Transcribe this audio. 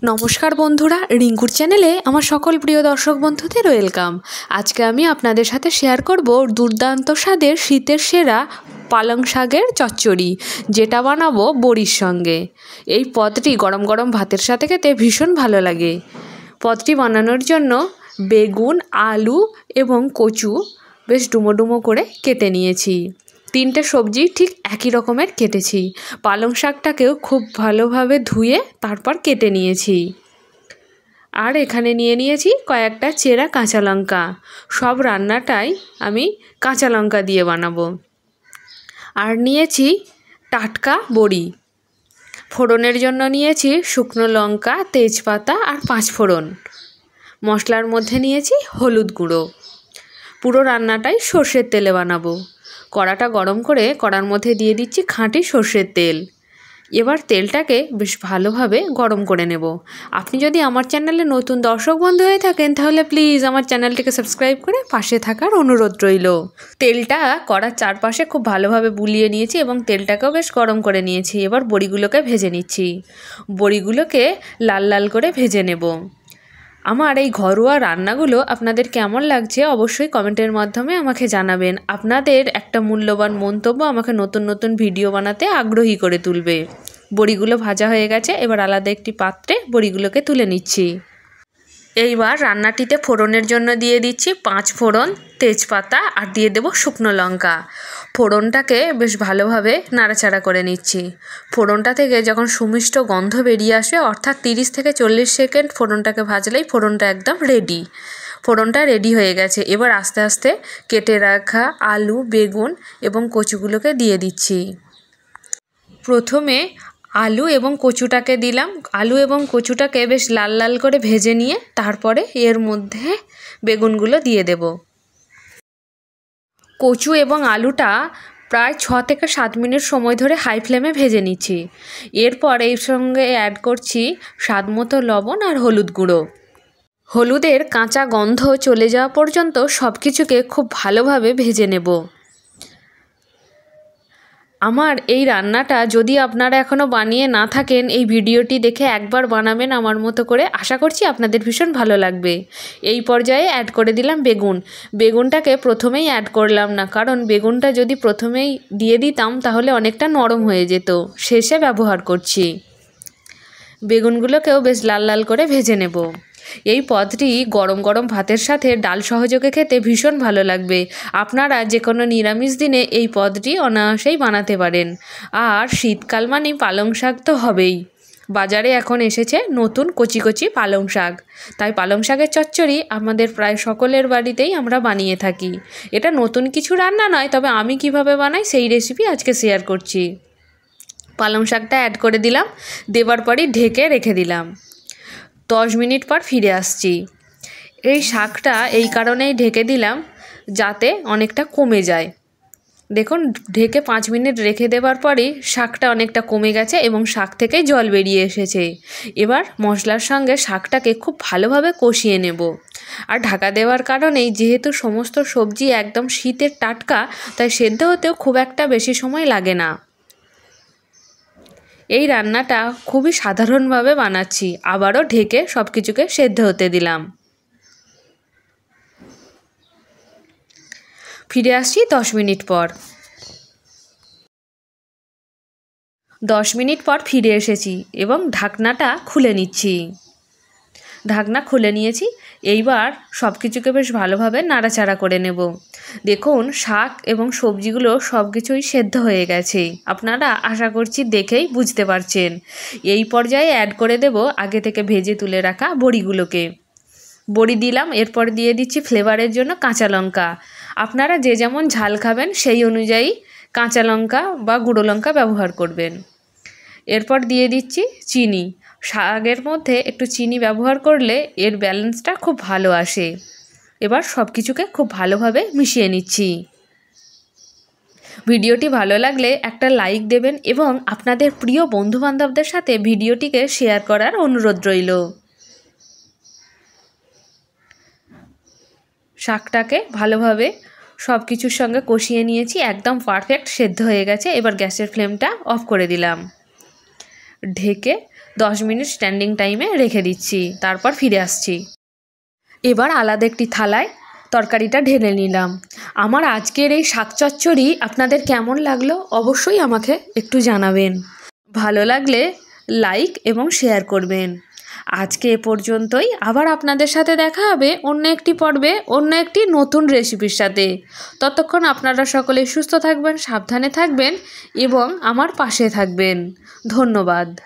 নমস্কার বন্ধুরা, রিঙ্কুর চ্যানেলে আমার সকল প্রিয় দর্শক বন্ধুদের ওয়েলকাম। আজকে আমি আপনাদের সাথে শেয়ার করব দুর্দান্ত স্বাদের শীতের সেরা পালং শাকের চচ্চড়ি, যেটা বানাবো বড়ির সঙ্গে। এই পদটি গরম গরম ভাতের সাথে খেতে ভীষণ ভালো লাগে। পদটি বানানোর জন্য বেগুন, আলু এবং কচু বেশ ডুমো ডুমো করে কেটে নিয়েছি। তিনটে সবজি ঠিক একই রকমের কেটেছি। পালং শাকটাকেও খুব ভালোভাবে ধুয়ে তারপর কেটে নিয়েছি। আর এখানে নিয়ে নিয়েছি কয়েকটা চেরা কাঁচা লঙ্কা। সব রান্নাটাই আমি কাঁচা লঙ্কা দিয়ে বানাবো। আর নিয়েছি টাটকা বড়ি। ফোড়নের জন্য নিয়েছি শুকনো লঙ্কা, তেজপাতা আর পাঁচফোড়ন। মশলার মধ্যে নিয়েছি হলুদ গুঁড়ো। পুরো রান্নাটাই সর্ষের তেলে বানাবো। কড়াটা গরম করে কড়ার মধ্যে দিয়ে দিচ্ছি খাঁটি সর্ষের তেল। এবার তেলটাকে বেশ ভালোভাবে গরম করে নেব। আপনি যদি আমার চ্যানেলে নতুন দর্শক বন্ধু হয়ে থাকেন তাহলে প্লিজ আমার চ্যানেলটিকে সাবস্ক্রাইব করে পাশে থাকার অনুরোধ রইল। তেলটা কড়ার চারপাশে খুব ভালোভাবে বুলিয়ে নিয়েছি এবং তেলটাকেও বেশ গরম করে নিয়েছি। এবার বড়িগুলোকে ভেজে নিচ্ছি। বড়িগুলোকে লাল লাল করে ভেজে নেব। আমার এই ঘরোয়া রান্নাগুলো আপনাদের কেমন লাগছে অবশ্যই কমেন্টের মাধ্যমে আমাকে জানাবেন। আপনাদের একটা মূল্যবান মন্তব্য আমাকে নতুন নতুন ভিডিও বানাতে আগ্রহী করে তুলবে। বড়িগুলো ভাজা হয়ে গেছে, এবার আলাদা একটি পাত্রে বড়িগুলোকে তুলে নিচ্ছি। এইবার রান্নাটিতে ফোড়নের জন্য দিয়ে দিচ্ছি পাঁচফোড়ন, তেজপাতা আর দিয়ে দেব শুকনো লঙ্কা। ফোড়নটাকে বেশ ভালোভাবে নাড়াচাড়া করে নিচ্ছি। ফোড়নটা থেকে যখন সুমিষ্ট গন্ধ বেরিয়ে আসবে, অর্থাৎ 30 থেকে 40 সেকেন্ড ফোড়নটাকে ভাজলেই ফোড়নটা একদম রেডি। ফোড়নটা রেডি হয়ে গেছে। এবার আস্তে আস্তে কেটে রাখা আলু, বেগুন এবং কচুগুলোকে দিয়ে দিচ্ছি। প্রথমে আলু এবং কচুটাকে দিলাম। আলু এবং কচুটাকে বেশ লাল লাল করে ভেজে নিয়ে তারপরে এর মধ্যে বেগুনগুলো দিয়ে দেব। কচু এবং আলুটা প্রায় 6 থেকে 7 মিনিট সময় ধরে হাই ফ্লেমে ভেজে নিচ্ছি। এরপর এর সঙ্গে অ্যাড করছি স্বাদমতো লবণ আর হলুদ গুঁড়ো। হলুদের কাঁচা গন্ধ চলে যাওয়া পর্যন্ত সব কিছুকে খুব ভালোভাবে ভেজে নেব। আমার এই রান্নাটা যদি আপনারা এখনও বানিয়ে না থাকেন, এই ভিডিওটি দেখে একবার বানাবেন আমার মতো করে। আশা করছি আপনাদের ভীষণ ভালো লাগবে। এই পর্যায়ে অ্যাড করে দিলাম বেগুন। বেগুনটাকে প্রথমেই অ্যাড করলাম না, কারণ বেগুনটা যদি প্রথমেই দিয়ে দিতাম তাহলে অনেকটা নরম হয়ে যেত। শেষে ব্যবহার করছি। বেগুনগুলোকেও বেশ লাল লাল করে ভেজে নেব। এই পদটি গরম গরম ভাতের সাথে ডাল সহযোগে খেতে ভীষণ ভালো লাগবে। আপনারা যে কোনো নিরামিষ দিনে এই পদটি অনায়াসেই বানাতে পারেন। আর শীতকাল মানেই পালং শাক তো হবেই। বাজারে এখন এসেছে নতুন কচি কচি পালং শাক। তাই পালং শাকের চচ্চড়ি আমাদের প্রায় সকলের বাড়িতেই আমরা বানিয়ে থাকি। এটা নতুন কিছু রান্না নয়, তবে আমি কিভাবে বানাই সেই রেসিপি আজকে শেয়ার করছি। পালং শাকটা অ্যাড করে দিলাম। দেবার পরই ঢেকে রেখে দিলাম। 10 মিনিট পর ফিরে আসছি। এই শাকটা এই কারণেই ঢেকে দিলাম যাতে অনেকটা কমে যায়। দেখুন, ঢেকে 5 মিনিট রেখে দেওয়ার পরই শাকটা অনেকটা কমে গেছে এবং শাক থেকে জল বেরিয়ে এসেছে। এবার মশলার সঙ্গে শাকটাকে খুব ভালোভাবে কষিয়ে নেব। আর ঢাকা দেওয়ার কারণেই যেহেতু সমস্ত সবজি একদম শীতের টাটকা, তাই সেদ্ধ হতেও খুব একটা বেশি সময় লাগে না। এই রান্নাটা খুবই সাধারণভাবে বানাচ্ছি। আবারও ঢেকে সব কিছুকে সেদ্ধ হতে দিলাম। ফিরে আসছি 10 মিনিট পর। 10 মিনিট পর ফিরে এসেছি এবং ঢাকনাটা খুলে নিচ্ছি। ঢাকনা খুলে নিয়েছি। এইবার সব কিছুকে বেশ ভালোভাবে নাড়াচাড়া করে নেব। দেখুন, শাক এবং সবজিগুলো সব কিছুই সেদ্ধ হয়ে গেছে। আপনারা আশা করছি দেখেই বুঝতে পারছেন। এই পর্যায়ে অ্যাড করে দেব আগে থেকে ভেজে তুলে রাখা বড়িগুলোকে। বড়ি দিলাম। এরপর দিয়ে দিচ্ছি ফ্লেভারের জন্য কাঁচা লঙ্কা। আপনারা যে যেমন ঝাল খাবেন সেই অনুযায়ী কাঁচা লঙ্কা বা গুঁড়ো লঙ্কা ব্যবহার করবেন। এরপর দিয়ে দিচ্ছি চিনি। শাকের মধ্যে একটু চিনি ব্যবহার করলে এর ব্যালেন্সটা খুব ভালো আসে। এবার সব কিছুকে খুব ভালোভাবে মিশিয়ে নিচ্ছি। ভিডিওটি ভালো লাগলে একটা লাইক দেবেন এবং আপনাদের প্রিয় বন্ধুবান্ধবদের সাথে ভিডিওটিকে শেয়ার করার অনুরোধ রইল। শাকটাকে ভালোভাবে সব কিছুর সঙ্গে কষিয়ে নিয়েছি। একদম পারফেক্ট সেদ্ধ হয়ে গেছে। এবার গ্যাসের ফ্লেমটা অফ করে দিলাম। ঢেকে 10 মিনিট স্ট্যান্ডিং টাইমে রেখে দিচ্ছি, তারপর ফিরে আসছি। এবার আলাদা একটি থালায় তরকারিটা ঢেলে নিলাম। আমার আজকের এই শাক চচ্চড়ি আপনাদের কেমন লাগলো অবশ্যই আমাকে একটু জানাবেন। ভালো লাগলে লাইক এবং শেয়ার করবেন। আজকে এ পর্যন্তই। আবার আপনাদের সাথে দেখা হবে অন্য একটি পর্বে অন্য একটি নতুন রেসিপির সাথে। ততক্ষণ আপনারা সকলে সুস্থ থাকবেন, সাবধানে থাকবেন এবং আমার পাশে থাকবেন। ধন্যবাদ।